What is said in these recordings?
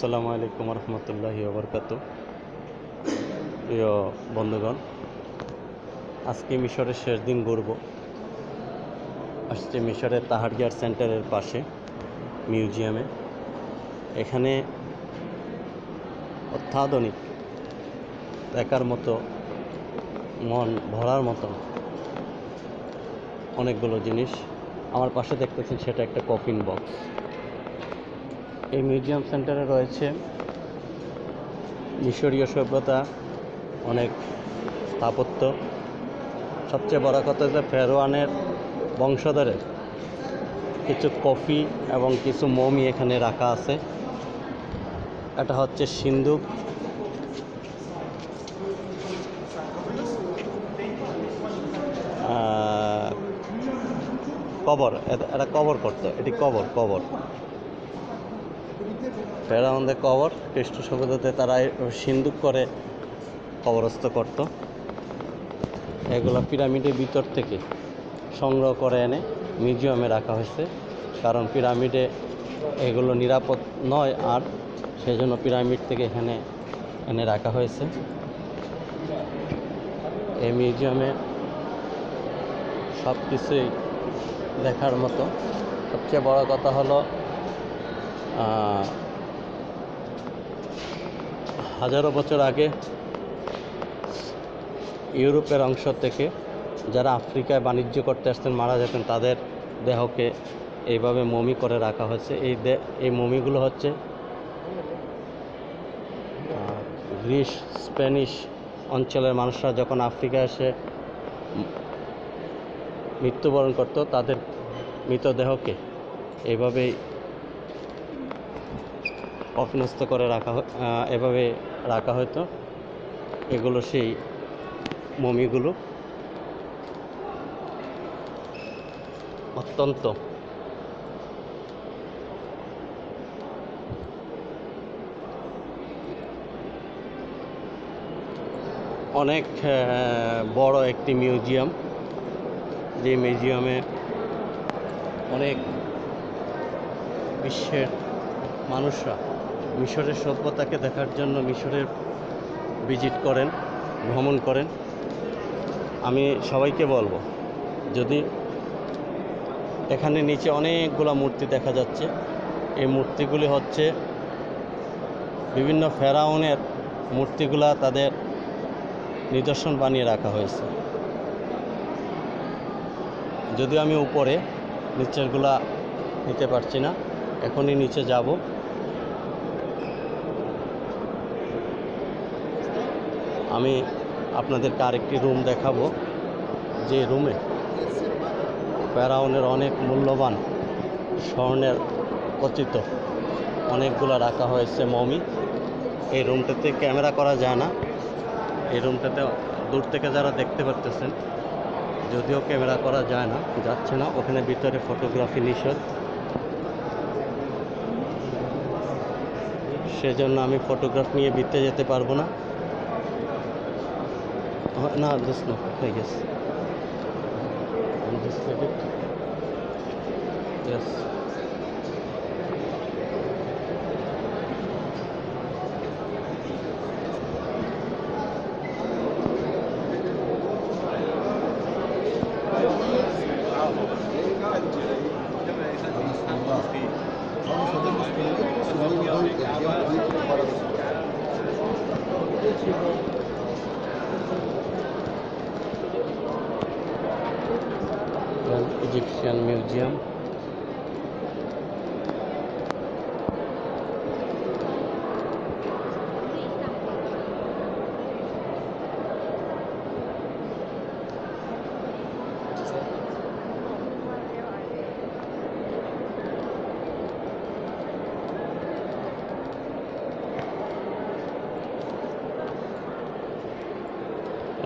আসসালামু আলাইকুম রহমতুল্লাহি ওবরকাতু। প্রিয় বন্ধুগণ, আজকে মিশরের শেষ দিন ঘুরব। আসছে মিশরের তাহারিয়ার সেন্টারের পাশে মিউজিয়ামে। এখানে অত্যাধুনিক দেখার মতো, মন ভরার মতো অনেকগুলো জিনিস আমার পাশে দেখতেছেন। সেটা একটা কফিন বক্স। এই মিউজিয়াম সেন্টারে রয়েছে মিশরীয় সভ্যতা, অনেক স্থাপত্য। সবচেয়ে বড় কথা যে ফেরোয়ানের বংশধরের কিছু কফি এবং কিছু মমি এখানে রাখা আছে। এটা হচ্ছে সিন্দুক। কবর, এটা কবর করতো, এটি কবর ফেরাউনদের কবর। খ্রিস্ট সভ্যতাতে তারা সিন্দুক করে কবরস্থ করত। এগুলো পিরামিডের ভিতর থেকে সংগ্রহ করে এনে মিউজিয়ামে রাখা হয়েছে, কারণ পিরামিডে এগুলো নিরাপদ নয়, আর সেজন্য পিরামিড থেকে এখানে এনে রাখা হয়েছে। এই মিউজিয়ামে সব কিছুই দেখার মতো। সবচেয়ে বড় কথা হলো হাজারো বছর আগে ইউরোপের অংশ থেকে যারা আফ্রিকায় বাণিজ্য করতে আসতেন, মারা যেতেন, তাদের দেহকে এইভাবে মমি করে রাখা হয়েছে। এই মমিগুলো হচ্ছে গ্রিস, স্প্যানিশ অঞ্চলের মানুষরা যখন আফ্রিকায় এসে মৃত্যুবরণ করত, তাদের মৃতদেহকে এইভাবেই কফিনস্থ করে এভাবে রাখা হতো। এগুলো সেই মমিগুলো অত্যন্ত অনেক বড় একটি মিউজিয়াম। যে মিউজিয়ামে অনেক বিশ্বের মানুষরা মিশরের সভ্যতাকে দেখার জন্য মিশরের ভ্রমণ করেন। আমি সবাইকে বলবো, যদি এখানে নিচে অনেকগুলো মূর্তি দেখা যাচ্ছে, এই মূর্তিগুলি হচ্ছে বিভিন্ন ফেরাউনের মূর্তিগুলা তাদের নিদর্শন বানিয়ে রাখা হয়েছে। যদিও আমি উপরে, নিচেরগুলা নিতে পারছি না, এখনই নিচে যাব। আমি আপনাদেরকে আরেকটি রুম দেখাবো, যে রুমে ফেরাউনের অনেক মূল্যবান স্বর্ণের খচিত অনেকগুলো রাখা হয়েছে মমি। এই রুমটাতে ক্যামেরা করা যায় না। এই রুমটাতে দূর থেকে যারা দেখতে পারতেছেন, যদিও ক্যামেরা করা যাচ্ছে না, ওখানে ভিতরে ফটোগ্রাফি নিষেধ। সেজন্য আমি ফটোগ্রাফ নিয়ে ভিতরে যেতে পারবো না। না, just no, I guess. Just a bit. Yes. Egyptian museum.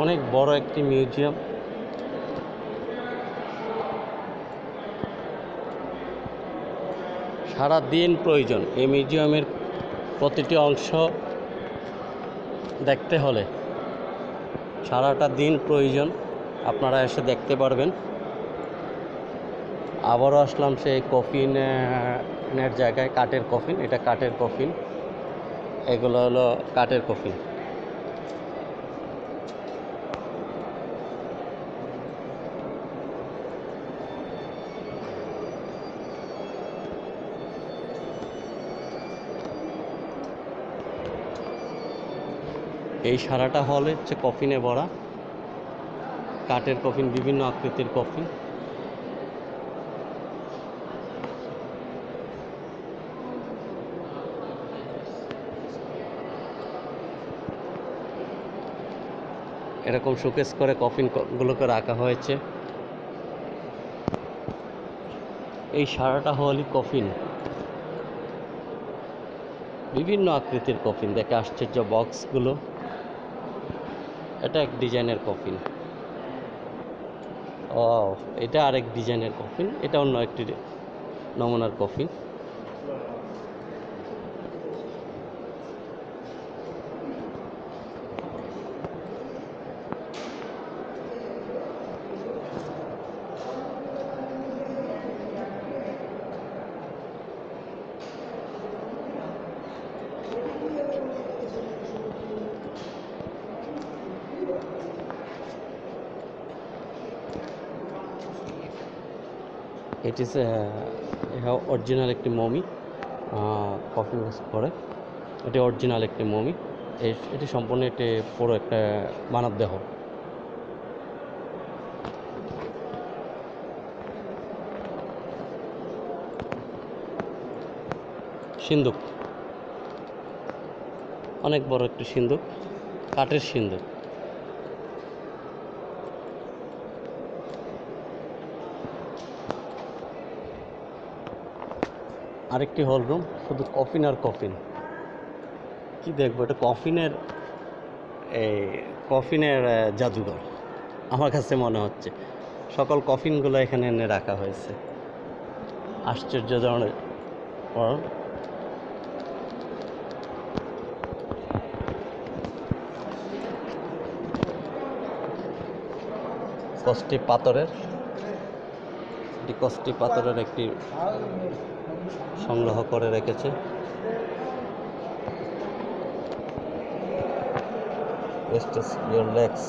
অনেক বড় একটি মিউজিয়াম। সারা দিন প্রয়োজন এই মিউজিয়ামের প্রতিটি অংশ দেখতে হলে। সারাটা দিন প্রয়োজন, আপনারা এসে দেখতে পারবেন। আবারও আসলাম সেই কফিনের জায়গায়, কাঠের কফিন। এটা কাঠের কফিন। এগুলো হলো কাঠের কফিন। এই সারাটা হল হচ্ছে কফিনে ভরা, কাঠের কফিন, বিভিন্ন আকৃতির কফিন। এরকম শোকেস করে কফিন গুলোকে রাখা হয়েছে। এই সারাটা হলই কফিন, বিভিন্ন আকৃতির কফিন। দেখে আশ্চর্য বক্সগুলো। এটা এক ডিজাইনের কফিন। ও, এটা আরেক ডিজাইনের কফিন। এটা অন্য একটি নমুনার কফিন। ইট ইজ অরিজিনাল একটি মমি, কফি রোস্ট করে। এটি অরিজিনাল একটি মমি। এটি সম্পূর্ণ একটি পুরো একটা মানব দেহ। সিন্দুক, অনেক বড় একটি সিন্দুক, কাঠের সিন্দুক। আরেকটি হল রুম, শুধু কফিন আর কফিন। কি দেখবো, এটা কফিনের জাদুঘর আমার কাছে মনে হচ্ছে। সকল কফিনগুলো এখানে এনে রাখা হয়েছে। আশ্চর্য ধরনের। কষ্টি পাথরের, এটি কষ্টি পাথরের একটি সংগ্রহ করে রেখেছে। Restless your legs,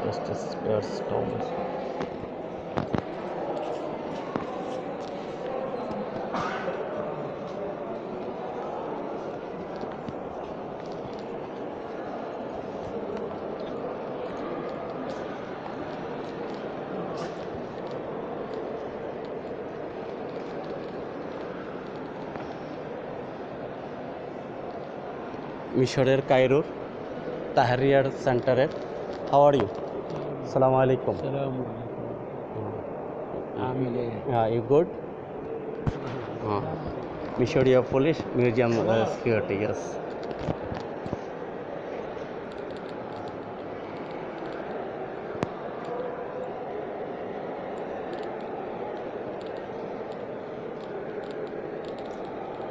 restless your stones. মিশরের কায়রোর তাহরিয়ার সেন্টারের। How are you? আসসালামু আলাইকুম। You good? মিশরীয় পুলিশ মিউজিয়াম সিকিউরিটি, ইয়েস।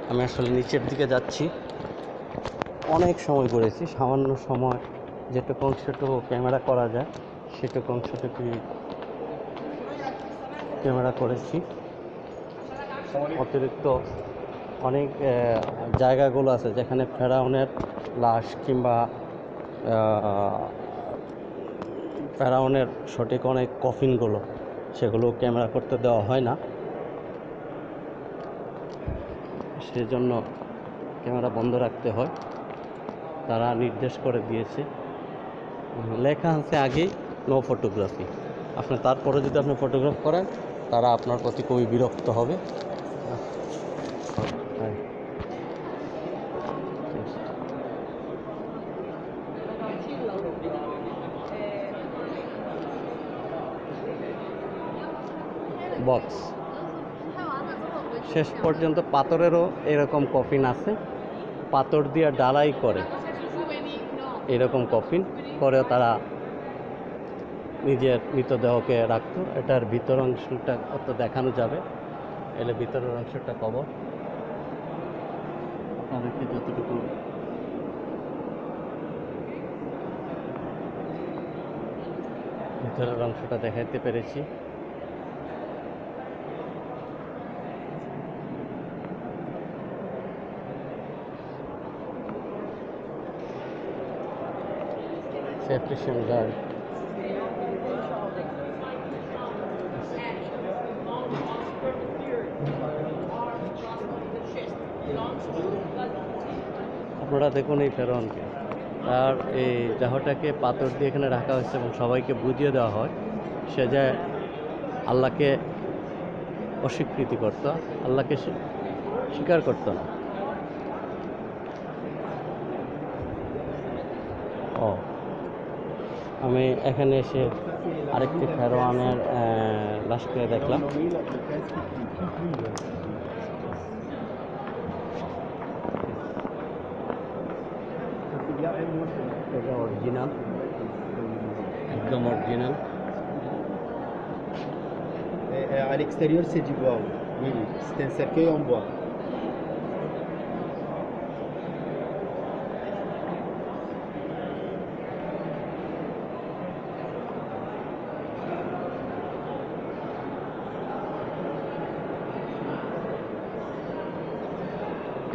আমি আসলে নিচের দিকে যাচ্ছি। অনেক সময় ঘুরেছি, সামান্য সময় যেটুকু অংশটুকু ক্যামেরা করা যায় সেটুকু অংশটুকু ক্যামেরা করেছি। অতিরিক্ত অনেক জায়গাগুলো আছে যেখানে ফেরাউনের লাশ কিংবা ফেরাউনের সঠিক অনেক কফিনগুলো, সেগুলো ক্যামেরা করতে দেওয়া হয় না, সেজন্য ক্যামেরা বন্ধ রাখতে হয়। তারা নির্দেশ করে দিয়েছে, লেখা আছে আগেই নো ফটোগ্রাফি। আপনি তারপরে যদি আপনি ফটোগ্রাফ করেন তারা আপনার প্রতি খুবই বিরক্ত হবে। বক্স শেষ পর্যন্ত পাথরেরও এরকম কফিন আছে, পাথর দিয়ে ডালাই করে এরকম কফিন করে তারা নিজের মৃতদেহকে রাখতো। এটার ভিতর অংশটা অত দেখানো যাবে, এলে ভিতরের অংশটা কবর। আপনাদেরকে যতটুকু ভিতরের অংশটা দেখাতে পেরেছি। সেপ্রেশন গার্ড। আপনারা দেখুন এই ফেরাউনকে, তার এই দেহটাকে পাথর দিয়ে এখানে রাখা হয়েছে এবং সবাইকে বুঝিয়ে দেওয়া হয় সে যে আল্লাহকে অস্বীকৃতি করত, আল্লাহকে স্বীকার করত না। ও আমি এখানে এসে আরেকটি ফেরাউনের লাশকে দেখলাম। এটা অরিজিনাল, একদম original. À l'extérieur, c'est du bois. Oui, oui. C'est un cercueil en bois.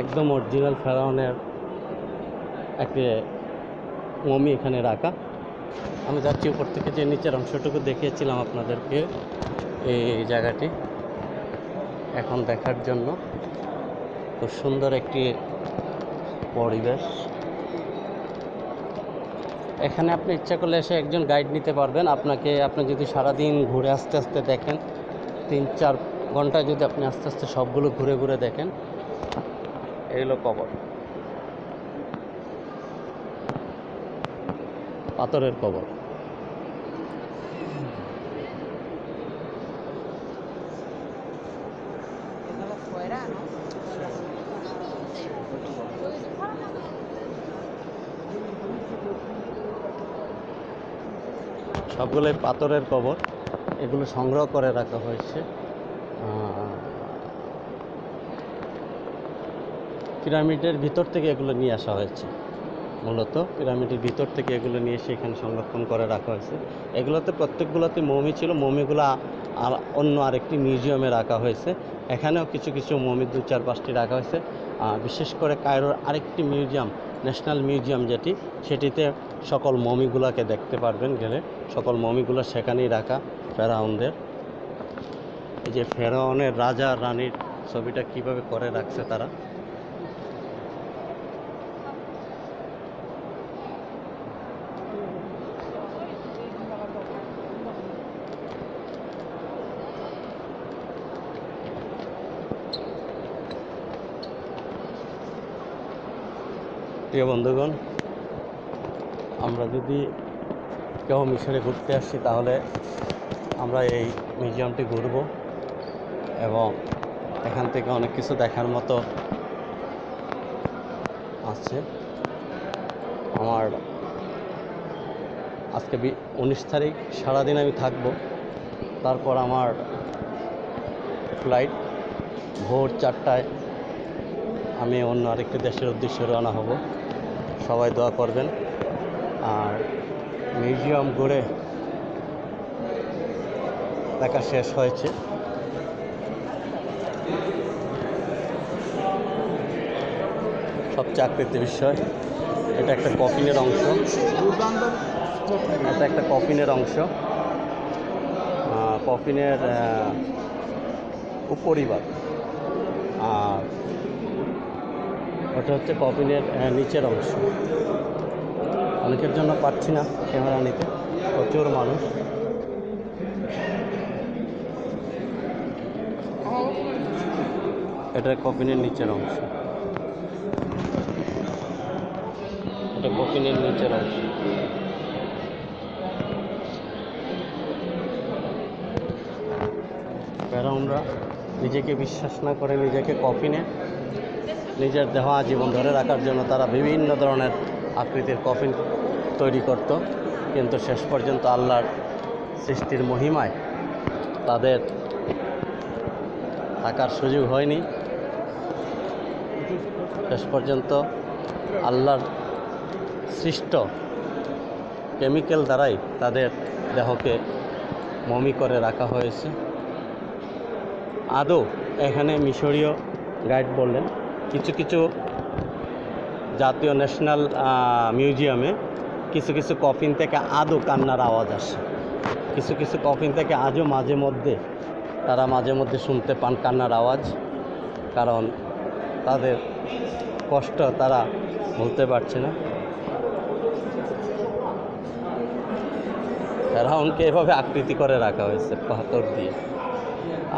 একদম অরিজিনাল ফেরাউনের একটি মমি এখানে রাখা। আমি যাচ্ছি উপর থেকে, যে নিচের অংশটুকু দেখিয়েছিলাম আপনাদেরকে এই জায়গাটি এখন দেখার জন্য। খুব সুন্দর একটি পরিবেশ। এখানে আপনি ইচ্ছা করলে এসে একজন গাইড নিতে পারবেন। আপনি যদি সারাদিন ঘুরে আস্তে আস্তে দেখেন, 3-4 ঘন্টা যদি আপনি আস্তে আস্তে সবগুলো ঘুরে ঘুরে দেখেন। এই হলো কবর, পাথরের কবর। সবগুলোই পাথরের কবর, এগুলো সংগ্রহ করে রাখা হয়েছে। পিরামিডের ভিতর থেকে এগুলো নিয়ে আসা হয়েছে, মূলত পিরামিডের ভিতর থেকে এগুলো নিয়ে এসে এখানে সংরক্ষণ করে রাখা হয়েছে। এগুলোতে প্রত্যেকগুলোতে মমি ছিল, মমিগুলো আর অন্য আরেকটি মিউজিয়ামে রাখা হয়েছে। এখানেও কিছু কিছু মমি 2-4-5টি রাখা হয়েছে। বিশেষ করে কায়রোর আরেকটি মিউজিয়াম, ন্যাশনাল মিউজিয়াম যেটি, সেটিতে সকল মমিগুলোকে দেখতে পারবেন গেলে। সকল মমিগুলো সেখানেই রাখা ফেরাউনদের। এই যে ফেরাউনের রাজা রানীর ছবিটা কিভাবে করে রাখছে তারা। প্রিয় বন্ধুগণ, আমরা যদি কেউ মিশরে ঘুরতে আসছি তাহলে আমরা এই মিউজিয়ামটি ঘুরব এবং এখান থেকে অনেক কিছু দেখার মতো আছে। আমার আজকে 19 তারিখ, সারাদিন আমি থাকব। তারপর আমার ফ্লাইট ভোর 4টায় আমি অন্য আরেকটি দেশের উদ্দেশ্যে রওনা হব। সবাই দোয়া করবেন। আর মিউজিয়াম ঘুরে দেখা শেষ হয়েছে। সবচেয়ে আকৃতির বিষয়, এটা একটা কফিনের অংশ। এটা একটা কফিনের অংশ, কফিনের উপরিভাগ। আর ওটা হচ্ছে কফিনের নিচের অংশ। অনেকের জন্য পাচ্ছি না ক্যামেরা নিতে, প্রচুর মানুষ। এটা কফিনের নিচের অংশ, এটা কফিনের নিচের অংশ। ফেরাউনরা নিজেকে বিশ্বাস না করে নিজেকে কফিনে নিজের দেহ আজীবন ধরে রাখার জন্য তারা বিভিন্ন ধরনের আকৃতির কফিন তৈরি করত, কিন্তু শেষ পর্যন্ত আল্লাহর সৃষ্টির মহিমায় তাদের থাকার সুযোগ হয়নি। শেষ পর্যন্ত আল্লাহর সৃষ্ট কেমিক্যাল দ্বারাই তাদের দেহকে মমি করে রাখা হয়েছে। আদৌ এখানে মিশরীয় গাইড বললেন কিছু কিছু জাতীয় ন্যাশনাল মিউজিয়ামে কিছু কিছু কফিন থেকে আদৌ কান্নার আওয়াজ আসে, কিছু কিছু কফিন থেকে আজও মাঝে মধ্যে তারা মাঝে মধ্যে শুনতে পান কান্নার আওয়াজ, কারণ তাদের কষ্ট তারা ভুলতে পারছে না। রাউন্ডকে এভাবে আকৃতি করে রাখা হয়েছে পাথর দিয়ে,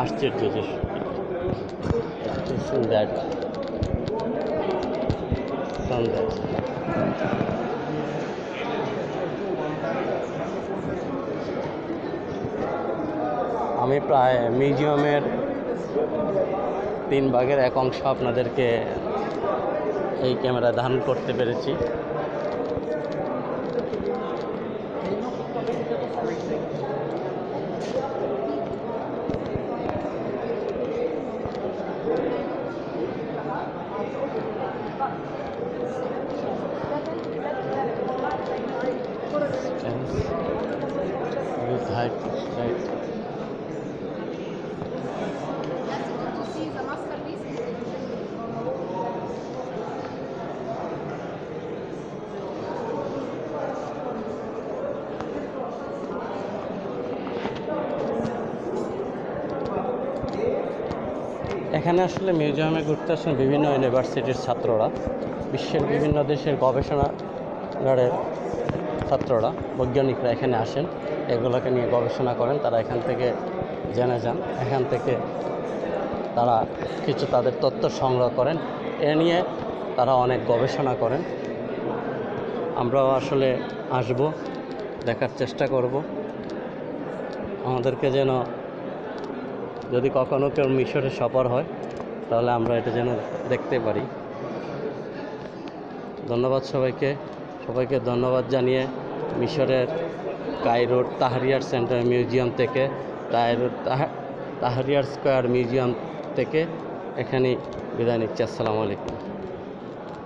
আশ্চর্য যে আমি প্রায় মিউজিয়ামের 1/3 অংশ আপনাদেরকে এই ক্যামেরা ধারণ করতে পেরেছি। With height, right. এখানে আসলে মিউজিয়ামে ঘুরতে আসেন বিভিন্ন ইউনিভার্সিটির ছাত্ররা, বিশ্বের বিভিন্ন দেশের গবেষণাগারের ছাত্ররা, বৈজ্ঞানিকরা এখানে আসেন, এগুলোকে নিয়ে গবেষণা করেন। তারা এখান থেকে জেনে যান, এখান থেকে তারা কিছু তাদের তথ্য সংগ্রহ করেন, এ নিয়ে তারা অনেক গবেষণা করেন। আমরাও আসলে আসব, দেখার চেষ্টা করব, আমাদেরকে যেন যদি কখনও কেউ মিশরে সফর হয় তাহলে আমরা এটা যেন দেখতে পারি। ধন্যবাদ সবাইকে ধন্যবাদ জানিয়ে মিশরের কায়রোর তাহরিয়ার সেন্টার মিউজিয়াম থেকে, তাহরিয়ার স্কয়ার মিউজিয়াম থেকে এখানেই বিদায় নিচ্ছি। আসসালামু আলাইকুম।